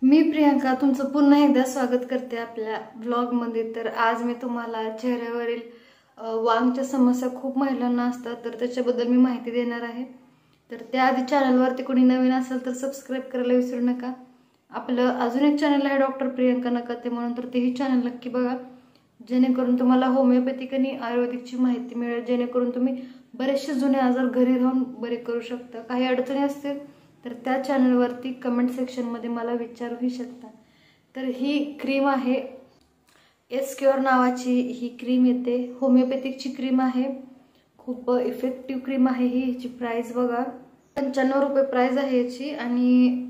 मी प्रियंका तुमचं पुन्हा एकदा स्वागत करते आपल्या ब्लॉगमध्ये। तर आज मी तुम्हाला चेहऱ्यावरील वांगच्या समस्या खूप महिलांना असतात तर त्याच्याबद्दल मी माहिती देणार आहे। तर त्याआधी चॅनलवरती कोणी नवीन असेल तर सबस्क्राइब करायला विसरू नका। आपलं अजून एक चॅनल आहे डॉक्टर प्रियंका नकाते म्हणून, तर तेही चॅनल नक्की बघा, जेणेकरून तुम्हाला होमिओपॅथिक आणि आयुर्वेदिकची माहिती मिळेल, जेणेकरून तुम्ही बरेचसे जुने आजार घरी राहून बरे करू शकता। काही अडचणी असतील तर त्या चॅनलवरती कमेंट सेक्शनमध्ये मला विचारूही शकता। तर ही क्रीम आहे, एस्क्योर नावाची ही क्रीम येते, होमिओपॅथिकची क्रीम आहे, खूप इफेक्टिव्ह क्रीम आहे ही। याची प्राइस बघा 95 रुपये प्राइस आहे याची आणि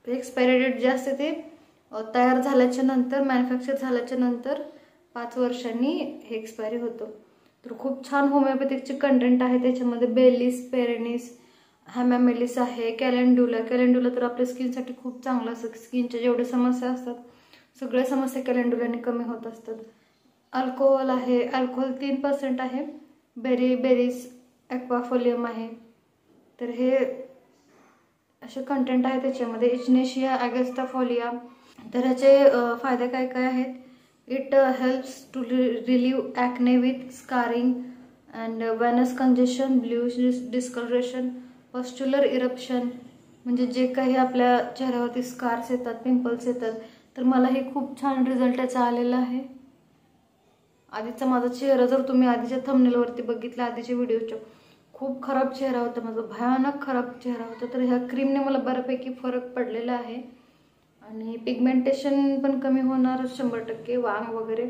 एक्सपायरी डेट जे असते ते तयार झाल्याच्या नंतर, मॅन्युफॅक्चर झाल्याच्या नंतर 5 वर्षांनी हे एक्सपायरी होतो। तर खूप छान होमिओपॅथिकचे कंटेंट आहे त्याच्यामध्ये। बेलिस, पेरेनिस, हॅमामेलिस आहे, कॅलेंडुला तर आपल्या स्किनसाठी खूप चांगलं असतं। स्किनच्या जेवढे समस्या असतात सगळ्या समस्या कॅलेंडुलाने कमी होत असतात। अल्कोहोल आहे, अल्कोहोल 3% आहे, बेरीज ॲक्वाफोलियम आहे। तर हे असे कंटेंट आहे त्याच्यामध्ये। इचनेशिया ॲगस्टाफोलिया, तर ह्याचे फायदे काय काय आहेत? It helps to relieve acne with scarring and venous congestion, blue discolouration, pustular eruption, म्हणजे जे काही आपल्या चेहऱ्यावरती स्कार्स येतात, पिंपल्स येतात, तर मला हे खूप छान रिझल्ट याचा आलेला आहे। आधीचा माझा चेहरा जर तुम्ही आधीच्या थंबनेलवरती बघितला, आधीच्या व्हिडिओच्या, खूप खराब चेहरा होता माझा, भयानक खराब चेहरा होता। तर ह्या क्रीमने मला बऱ्यापैकी फरक पडलेला आहे आणि पिगमेंटेशन पण कमी होणार 100%, वांग वगैरे,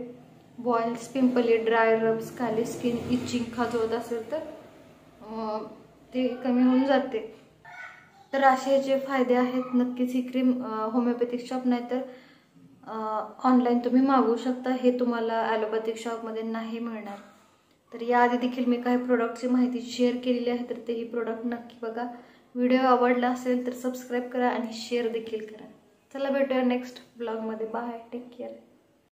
बॉइल्स, पिंपल, ड्राय रब्स, खाली स्किन इचिंग खाजवत असेल तर ते कमी होऊन जाते। तर असे याचे फायदे आहेत। नक्कीच ही क्रीम होमिओपॅथिक शॉप नाही तर ऑनलाईन तुम्ही मागवू शकता, हे तुम्हाला ॲलोपॅथिक शॉपमध्ये नाही मिळणार। तर याआधी देखील मी काही प्रोडक्टची माहिती शेअर केलेली आहे, तर तेही प्रोडक्ट नक्की बघा। व्हिडिओ आवडला असेल तर सबस्क्राईब करा आणि शेअर देखील करा। चला भेटूया नेक्स्ट ब्लॉगमध्ये। Bye, take care.